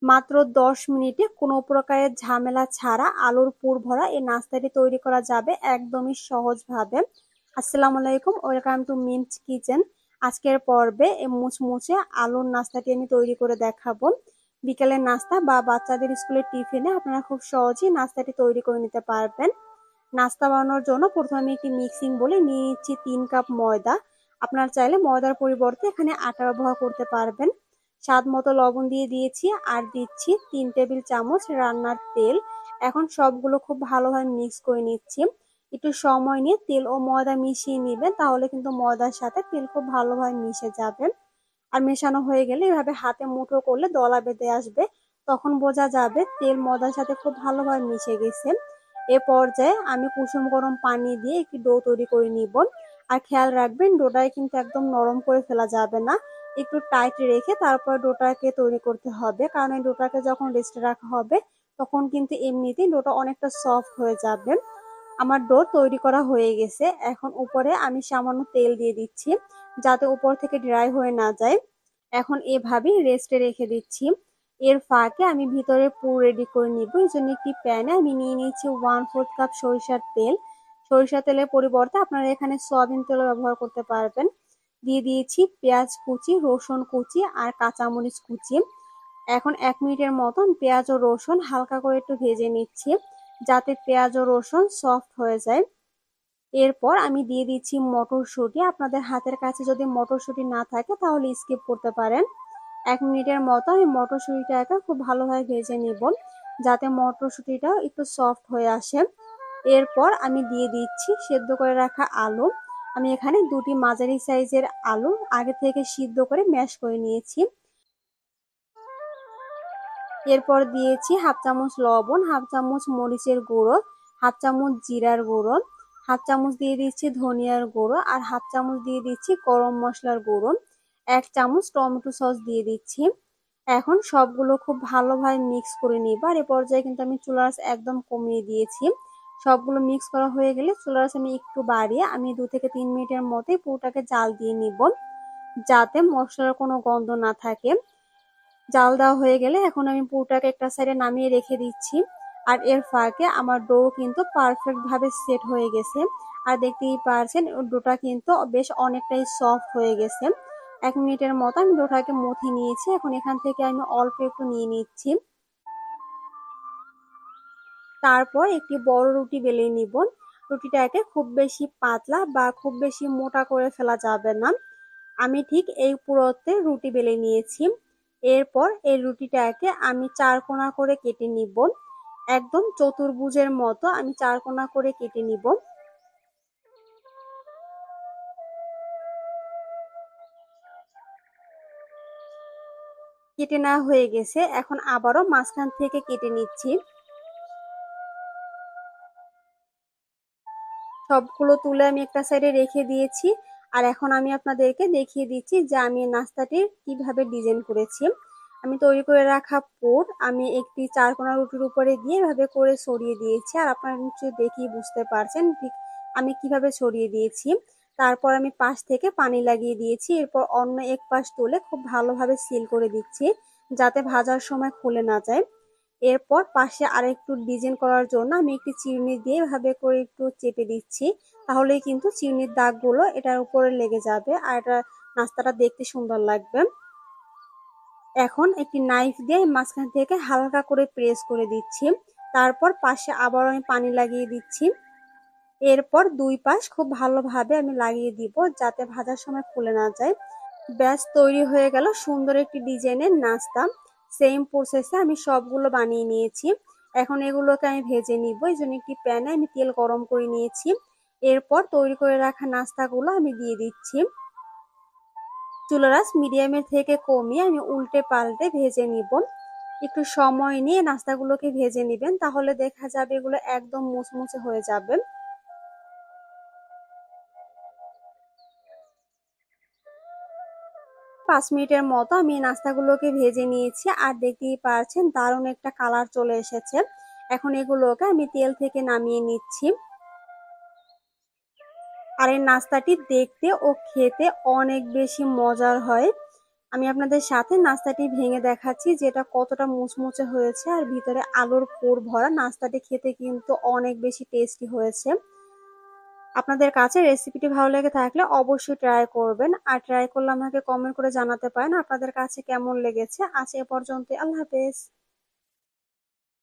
মাত্র 10 মিনিটে কোনো প্রকারের ঝামেলা ছাড়া আলুর পুর ভরা এই নাস্তাটি তৈরি করা যাবে একদমই সহজভাবে। আসসালামু আলাইকুম, ওয়েলকাম টু মিমস কিচেন। আজকের পর্বে এই মুচমুচে আলুর নাস্তাটি আমি তৈরি করে দেখাবো। বিকেলের নাস্তা বা বাচ্চাদের স্কুলের টিফিনে আপনারা খুব সহজেই নাস্তাটি তৈরি করে নিতে পারবেন। নাস্তা বানানোর জন্য প্রথমে আমি একটি মিক্সিং বলে নিয়ে নিচ্ছি 3 কাপ ময়দা। আপনারা চাইলে ময়দার পরিবর্তে এখানে আটা ব্যবহার করতে পারবেন। স্বাদ মতো লবণ দিয়ে দিয়েছি আর দিচ্ছি 3 টেবিল চামচ রান্নার তেল। এখন সবগুলো খুব ভালোভাবে মিক্স করে নিচ্ছি। একটু সময় নিয়ে তেল ও ময়দা মিশিয়ে নিবেন, তাহলে কিন্তু ময়দার সাথে তেল খুব ভালোভাবে মিশে যাবে। আর মেশানো হয়ে গেলে এভাবে হাতে মুঠো করলে দলা বেঁধে আসবে, তখন বোঝা যাবে তেল ময়দার সাথে খুব ভালোভাবে মিশে গেছে। এ পর্যায়ে আমি কুসুম গরম পানি দিয়ে একটি ডো তৈরি করে নিব। আর খেয়াল রাখবেন ডোটাকে কিন্তু একদম নরম করে ফেলা যাবে না, একটু টাইট রেখে তারপর ডোটাকে তৈরি করতে হবে, কারণ এই ডোটাকে যখন রেস্টে রাখা হবে তখন কিন্তু এমনিতেই ডোটা অনেকটা সফট হয়ে যাবে। আমার ডো তৈরি করা হয়ে গেছে। এখন উপরে আমি সামান্য তেল দিয়ে দিচ্ছি, যাতে উপর থেকে ড্রাই হয়ে না যায়। এখন এভাবেই রেস্টে রেখে দিচ্ছি। এর ফাঁকে আমি ভিতরে পুর রেডি করে নিব। এই জন্য একটি প্যানে আমি নিয়ে নিয়েছি 1/4 কাপ সরিষার তেল। সরিষার তেলের পরিবর্তে আপনারা এখানে সয়াবিন তেল ব্যবহার করতে পারবেন। দিয়ে দিয়েছি পেঁয়াজ কুচি, রসুন কুচি আর কাঁচামরিচ কুচি। এখন 1 মিনিটের মতন পেঁয়াজ ও রসুন হালকা করে একটু ভেজে নিচ্ছি, যাতে পেঁয়াজ ও রসুন সফট হয়ে যায়। এরপর আমি দিয়ে দিচ্ছি মটরশুঁটি। আপনাদের হাতের কাছে যদি মটরশুঁটি না থাকে তাহলে স্কিপ করতে পারেন। 1 মিনিটের মতো আমি মটরশুঁটিটাকে খুব ভালোভাবে ভেজে নিব, যাতে মটরশুঁটিটাও একটু সফট হয়ে আসে। এরপর আমি দিয়ে দিচ্ছি সেদ্ধ করে রাখা আলু। আমি এখানে 2টি মাঝারি সাইজের আলু আগে থেকে সিদ্ধ করে ম্যাশ করে নিয়েছি। এরপর দিয়েছি হাফ চামচ লবণ, হাফ চামচ মরিচের গুঁড়ো, হাফ চামচ জিরার গুঁড়ো, হাফ চামচ দিয়ে দিচ্ছি ধনিয়ার গুঁড়ো আর হাফ চামচ দিয়ে দিচ্ছি গরম মশলার গুঁড়ো। 1 চামচ টমেটো সস দিয়ে দিচ্ছি। এখন সবগুলো খুব ভালোভাবে মিক্স করে নিব। আর এ পর্যায়ে কিন্তু আমি চুলার আঁচ একদম কমিয়ে দিয়েছি। সবগুলো মিক্স করা হয়ে গেলে চুলার আঁচ আমি একটু বাড়িয়ে আমি 2 থেকে 3 মিনিটের মধ্যে পুরোটাকে জাল দিয়ে নিব, যাতে মশলার কোনো গন্ধ না থাকে। জাল দেওয়া হয়ে গেলে এখন আমি পুরোটাকে একটা সাইডে নামিয়ে রেখে দিচ্ছি। আর এর ফাঁকে আমার ডো কিন্তু পারফেক্ট ভাবে সেট হয়ে গেছে। আর দেখতেই পারছেন ডোটা কিন্তু বেশ অনেকটাই সফট হয়ে গেছে। 1 মিনিটের মতো আমি ডোটাকে মথে নিয়েছি। এখন এখান থেকে আমি অল্প একটু নিয়ে নিচ্ছি। তারপর একটি বড় রুটি বেলে নিব। রুটিটাকে খুব বেশি পাতলা বা খুব বেশি মোটা করে ফেলা যাবে না। আমি ঠিক এই পুরোতে রুটি বেলে নিয়েছি। এরপর এই রুটিটাকে আমি 4 কোণা করে কেটে নিব। একদম চতুর্ভুজের মতো আমি 4 কোণা করে কেটে নিব। কেটে নেওয়া হয়ে গেছে। এখন আবারও মাঝখান থেকে কেটে নিচ্ছি। সবগুলো তুলে আমি একটা সাইডে রেখে দিয়েছি। আর এখন আমি আপনাদেরকে দেখিয়ে দিচ্ছি যে আমি নাস্তাটি কিভাবে ডিজাইন করেছি। আমি তৈরি করে রাখা পুর আমি একটি 4 কোণা রুটির উপরে দিয়ে এভাবে করে ছড়িয়ে দিয়েছি। আর আপনারা নিশ্চয়ই দেখেই বুঝতে পারছেন ঠিক আমি কিভাবে ছড়িয়ে দিয়েছি। তারপর আমি পাশ থেকে পানি লাগিয়ে দিয়েছি। এরপর অন্য এক পাশ তুলে খুব ভালোভাবে সিল করে দিচ্ছি, যাতে ভাজার সময় খুলে না যায়। এরপর পাশে আরেকটু ডিজাইন করার জন্য আমি একটি চিরুনি দিয়ে এভাবে করে একটু চেপে দিচ্ছি, তাহলেই কিন্তু চিরুনির দাগগুলো এটার উপরে লেগে যাবে আর এটা নাস্তাটা দেখতে সুন্দর লাগবে। এখন একটি নাইফ দিয়ে মাঝখান থেকে হালকা করে প্রেস করে দিচ্ছি। তারপর পাশে আবার আমি পানি লাগিয়ে দিচ্ছি। এরপর 2 পাশ খুব ভালোভাবে আমি লাগিয়ে দিব, যাতে ভাজার সময় খুলে না যায়। ব্যাস তৈরি হয়ে গেল সুন্দর একটি ডিজাইনের নাস্তা। সেম প্রসেসে আমি সবগুলো বানিয়ে নিয়েছি। এখন এগুলোকে আমি ভেজে নিব। এই জন্য একটি প্যানে আমি তেল গরম করে নিয়েছি। এরপর তৈরি করে রাখা নাস্তাগুলো আমি দিয়ে দিচ্ছি। চুলার আঁচ মিডিয়ামের থেকে কমিয়ে আমি উল্টে পাল্টে ভেজে নিব। একটু সময় নিয়ে নাস্তাগুলোকে ভেজে নিবেন, তাহলে দেখা যাবে এগুলো একদম মুচমুচে হয়ে যাবে। 5 মিনিটের মতো আমি নাস্তাগুলোকে ভেজে নিয়েছি। আর দেখতেই পারছেন দারুণ একটা কালার চলে এসেছে। এখন এগুলোকে আমি তেল থেকে নামিয়ে নিচ্ছি। আর এই নাস্তাটি দেখতে ও খেতে অনেক বেশি মজার হয়। আমি আপনাদের সাথে নাস্তাটি ভেঙে দেখাচ্ছি যেটা কতটা মুচমুচে হয়েছে আর ভিতরে আলুর পুর ভরা। নাস্তাটি খেতে কিন্তু অনেক বেশি টেস্টি হয়েছে। আপনাদের কাছে রেসিপিটি ভালো লেগে থাকলে অবশ্যই ট্রাই করবেন, আর ট্রাই করলে আমাকে কমেন্ট করে জানাতে পারেন আপনাদের কাছে কেমন লেগেছে। আজ এ পর্যন্ত, আল্লাহ হাফেজ।